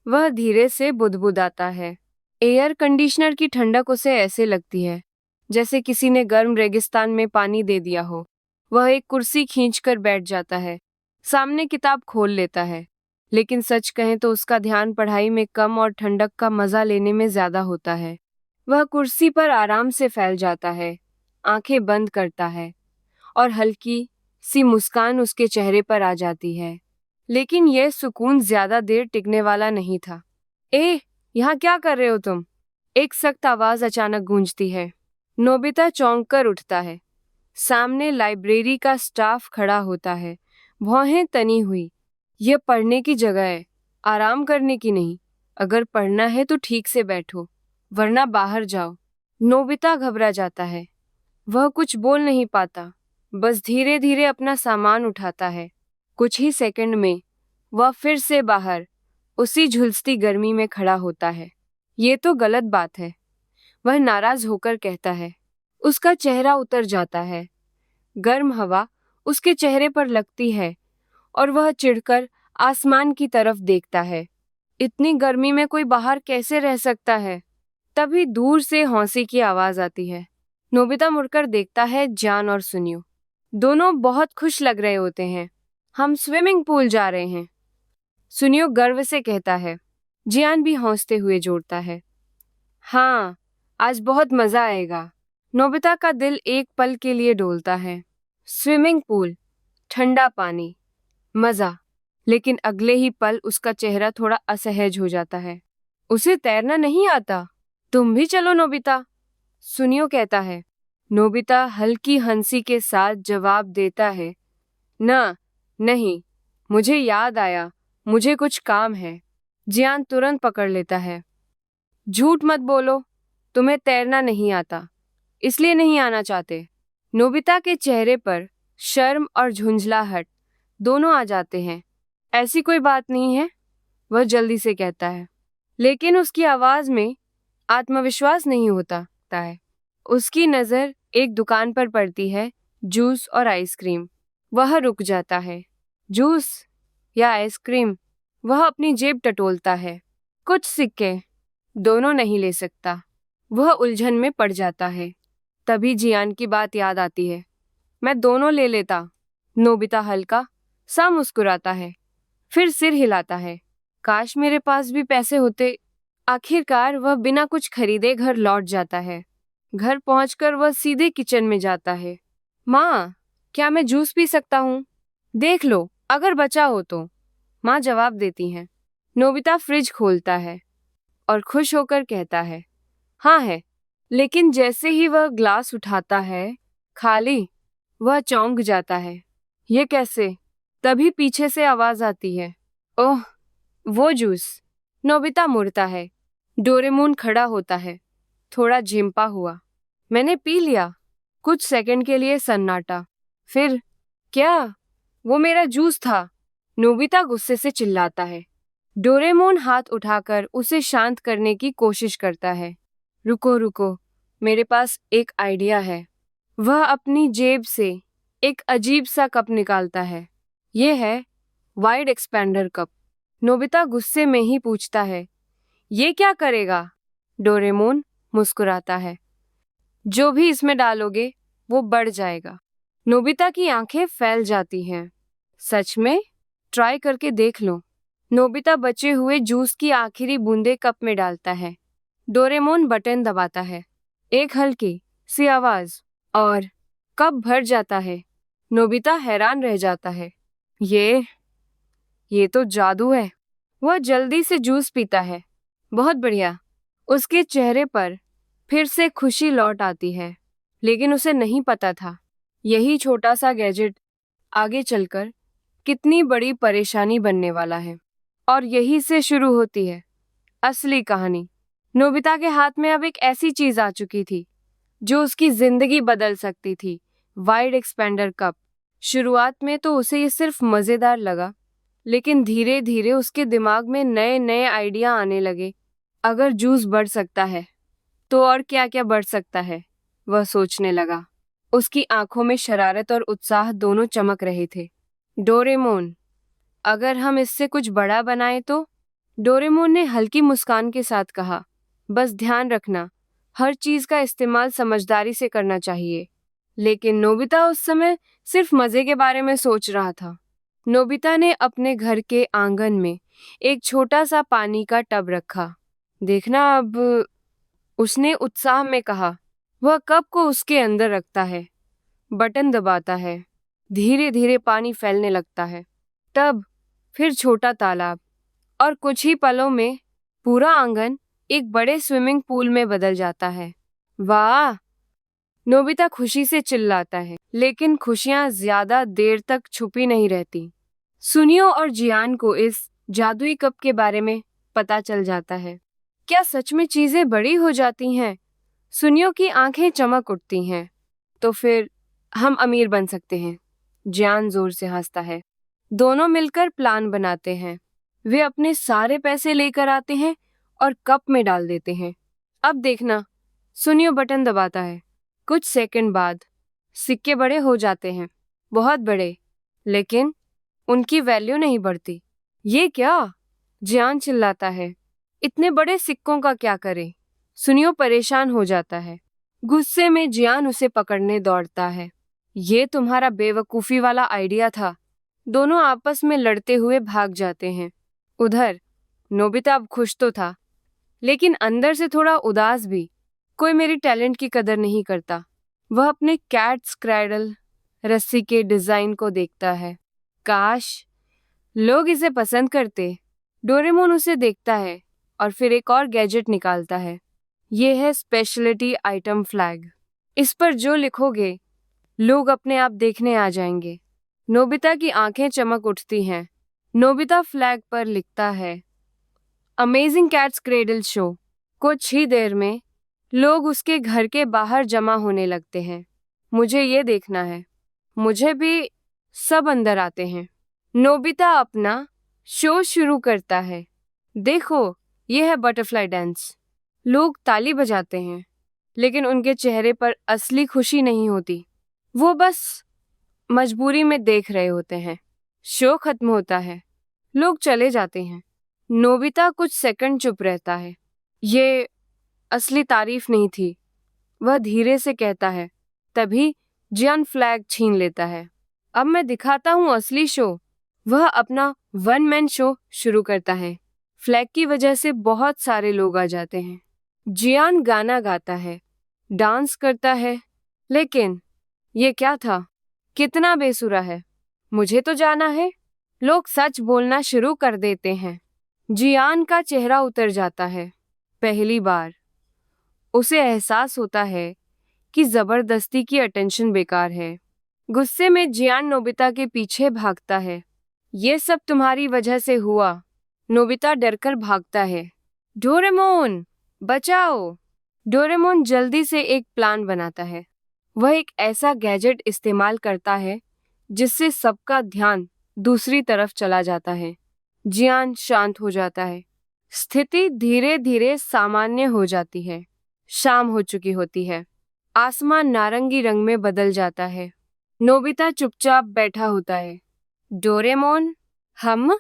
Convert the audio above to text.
वह धीरे से बुदबुदाता है। एयर कंडीशनर की ठंडक उसे ऐसे लगती है जैसे किसी ने गर्म रेगिस्तान में पानी दे दिया हो। वह एक कुर्सी खींचकर बैठ जाता है, सामने किताब खोल लेता है। लेकिन सच कहें तो उसका ध्यान पढ़ाई में कम और ठंडक का मजा लेने में ज्यादा होता है। वह कुर्सी पर आराम से फैल जाता है, आंखें बंद करता है और हल्की सी मुस्कान उसके चेहरे पर आ जाती है। लेकिन यह सुकून ज्यादा देर टिकने वाला नहीं था। यहाँ क्या कर रहे हो तुम? एक सख्त आवाज अचानक गूंजती है। नोबिता चौंक कर उठता है। सामने लाइब्रेरी का स्टाफ खड़ा होता है, भौहें तनी हुई। यह पढ़ने की जगह है, आराम करने की नहीं। अगर पढ़ना है तो ठीक से बैठो, वरना बाहर जाओ। नोबिता घबरा जाता है। वह कुछ बोल नहीं पाता, बस धीरे धीरे अपना सामान उठाता है। कुछ ही सेकंड में वह फिर से बाहर उसी झुलसती गर्मी में खड़ा होता है। ये तो गलत बात है, वह नाराज होकर कहता है। उसका चेहरा उतर जाता है। गर्म हवा उसके चेहरे पर लगती है और वह चिढ़कर आसमान की तरफ देखता है। इतनी गर्मी में कोई बाहर कैसे रह सकता है? तभी दूर से हौंसी की आवाज आती है। नोबिता मुड़कर देखता है। जान और सुनियो दोनों बहुत खुश लग रहे होते हैं। हम स्विमिंग पूल जा रहे हैं, सुनियो गर्व से कहता है। जियान भी हौंसते हुए जोड़ता है। हाँ, आज बहुत मजा आएगा। नोबिता का दिल एक पल के लिए डोलता है। स्विमिंग पूल, ठंडा पानी, मजा। लेकिन अगले ही पल उसका चेहरा थोड़ा असहज हो जाता है। उसे तैरना नहीं आता। तुम भी चलो नोबिता, सुनियो कहता है। नोबिता हल्की हंसी के साथ जवाब देता है। ना, नहीं, मुझे याद आया, मुझे कुछ काम है। जियान तुरंत पकड़ लेता है। झूठ मत बोलो, तुम्हें तैरना नहीं आता, इसलिए नहीं आना चाहते। नोबिता के चेहरे पर शर्म और झुंझलाहट दोनों आ जाते हैं। ऐसी कोई बात नहीं है, वह जल्दी से कहता है। लेकिन उसकी आवाज में आत्मविश्वास नहीं होता है। उसकी नजर एक दुकान पर पड़ती है, जूस और आइसक्रीम। वह रुक जाता है। जूस या आइसक्रीम? वह अपनी जेब टटोलता है। कुछ सिक्के, दोनों नहीं ले सकता। वह उलझन में पड़ जाता है। तभी जियान की बात याद आती है। मैं दोनों ले लेता। नोबिता हल्का सा मुस्कुराता है, फिर सिर हिलाता है। काश मेरे पास भी पैसे होते। आखिरकार वह बिना कुछ खरीदे घर लौट जाता है। घर पहुंचकर वह सीधे किचन में जाता है। माँ, क्या मैं जूस पी सकता हूँ? देख लो, अगर बचा हो तो, माँ जवाब देती हैं। नोबिता फ्रिज खोलता है और खुश होकर कहता है, हाँ है। लेकिन जैसे ही वह ग्लास उठाता है, खाली। वह चौंक जाता है। ये कैसे? तभी पीछे से आवाज आती है। ओह, वो जूस। नोबिता मुड़ता है। डोरेमोन खड़ा होता है, थोड़ा झिम्पा हुआ। मैंने पी लिया। कुछ सेकंड के लिए सन्नाटा। फिर क्या? वो मेरा जूस था, नोबिता गुस्से से चिल्लाता है। डोरेमोन हाथ उठाकर उसे शांत करने की कोशिश करता है। रुको रुको, मेरे पास एक आइडिया है। वह अपनी जेब से एक अजीब सा कप निकालता है। यह है वाइड एक्सपेंडर कप। नोबिता गुस्से में ही पूछता है, ये क्या करेगा? डोरेमोन मुस्कुराता है। जो भी इसमें डालोगे वो बढ़ जाएगा। नोबिता की आंखें फैल जाती हैं। सच में? ट्राई करके देख लो। नोबिता बचे हुए जूस की आखिरी बूंदे कप में डालता है। डोरेमोन बटन दबाता है। एक हल्की सी आवाज और कप भर जाता है। नोबिता हैरान रह जाता है। ये तो जादू है। वह जल्दी से जूस पीता है। बहुत बढ़िया। उसके चेहरे पर फिर से खुशी लौट आती है। लेकिन उसे नहीं पता था, यही छोटा सा गैजेट आगे चलकर कितनी बड़ी परेशानी बनने वाला है। और यही से शुरू होती है असली कहानी। नोबिता के हाथ में अब एक ऐसी चीज आ चुकी थी जो उसकी जिंदगी बदल सकती थी। Wide expander cup. शुरुआत में तो उसे ये सिर्फ मजेदार लगा, लेकिन धीरे धीरे उसके दिमाग में नए नए आइडिया आने लगे। अगर जूस बढ़ सकता है तो और क्या क्या बढ़ सकता है, वह सोचने लगा। उसकी आंखों में शरारत और उत्साह दोनों चमक रहे थे। डोरेमोन, अगर हम इससे कुछ बड़ा बनाए तो? डोरेमोन ने हल्की मुस्कान के साथ कहा, बस ध्यान रखना, हर चीज का इस्तेमाल समझदारी से करना चाहिए। लेकिन नोबिता उस समय सिर्फ मजे के बारे में सोच रहा था। नोबिता ने अपने घर के आंगन में एक छोटा सा पानी का टब रखा। देखना अब, उसने उत्साह में कहा। वह कप को उसके अंदर रखता है, बटन दबाता है, धीरे धीरे पानी फैलने लगता है। टब, फिर छोटा तालाब, और कुछ ही पलों में पूरा आंगन एक बड़े स्विमिंग पूल में बदल जाता है। वाह! नोबिता खुशी से चिल्लाता है, लेकिन खुशियां ज्यादा देर तक छुपी नहीं रहती। सुनियो और जियान को इस जादुई कप के बारे में पता चल जाता है। क्या सच में चीजें बड़ी हो जाती हैं? सुनियो की आंखें चमक उठती हैं। तो फिर हम अमीर बन सकते हैं। जियान जोर से हंसता है। दोनों मिलकर प्लान बनाते हैं। वे अपने सारे पैसे लेकर आते हैं और कप में डाल देते हैं। अब देखना, सुनियो बटन दबाता है। कुछ सेकंड बाद सिक्के बड़े हो जाते हैं, बहुत बड़े, लेकिन उनकी वैल्यू नहीं बढ़ती। ये क्या? जियान चिल्लाता है। इतने बड़े सिक्कों का क्या करें? सुनियो परेशान हो जाता है। गुस्से में जियान उसे पकड़ने दौड़ता है। ये तुम्हारा बेवकूफी वाला आइडिया था। दोनों आपस में लड़ते हुए भाग जाते हैं। उधर नोबिता अब खुश तो था, लेकिन अंदर से थोड़ा उदास भी। कोई मेरी टैलेंट की कदर नहीं करता। वह अपने कैट स्क्रैडल रस्सी के डिजाइन को देखता है। काश लोग इसे पसंद करते। डोरेमोन उसे देखता है और फिर एक और गैजेट निकालता है। ये है स्पेशलिटी आइटम फ्लैग। इस पर जो लिखोगे, लोग अपने आप देखने आ जाएंगे। नोबिता की आंखें चमक उठती हैं। नोबिता फ्लैग पर लिखता है, अमेजिंग कैट्स क्रेडल शो। कुछ ही देर में लोग उसके घर के बाहर जमा होने लगते हैं। मुझे ये देखना है। मुझे भी। सब अंदर आते हैं। नोबिता अपना शो शुरू करता है। देखो, ये है बटरफ्लाई डांस। लोग ताली बजाते हैं, लेकिन उनके चेहरे पर असली खुशी नहीं होती। वो बस मजबूरी में देख रहे होते हैं। शो खत्म होता है। लोग चले जाते हैं। नोबिता कुछ सेकंड चुप रहता है। ये असली तारीफ नहीं थी, वह धीरे से कहता है। तभी जियान फ्लैग छीन लेता है। अब मैं दिखाता हूँ असली शो। वह अपना वन मैन शो शुरू करता है। फ्लैग की वजह से बहुत सारे लोग आ जाते हैं। जियान गाना गाता है, डांस करता है, लेकिन ये क्या था? कितना बेसुरा है। मुझे तो जाना है। लोग सच बोलना शुरू कर देते हैं। जियान का चेहरा उतर जाता है। पहली बार उसे एहसास होता है कि जबरदस्ती की अटेंशन बेकार है। गुस्से में जियान नोबिता के पीछे भागता है। ये सब तुम्हारी वजह से हुआ। नोबिता डरकर भागता है। डोरेमोन, बचाओ! डोरेमोन जल्दी से एक प्लान बनाता है। वह एक ऐसा गैजेट इस्तेमाल करता है जिससे सबका ध्यान दूसरी तरफ चला जाता है। जियान शांत हो जाता है। स्थिति धीरे धीरे सामान्य हो जाती है। शाम हो चुकी होती है। आसमान नारंगी रंग में बदल जाता है। नोबिता चुपचाप बैठा होता है। डोरेमोन, हम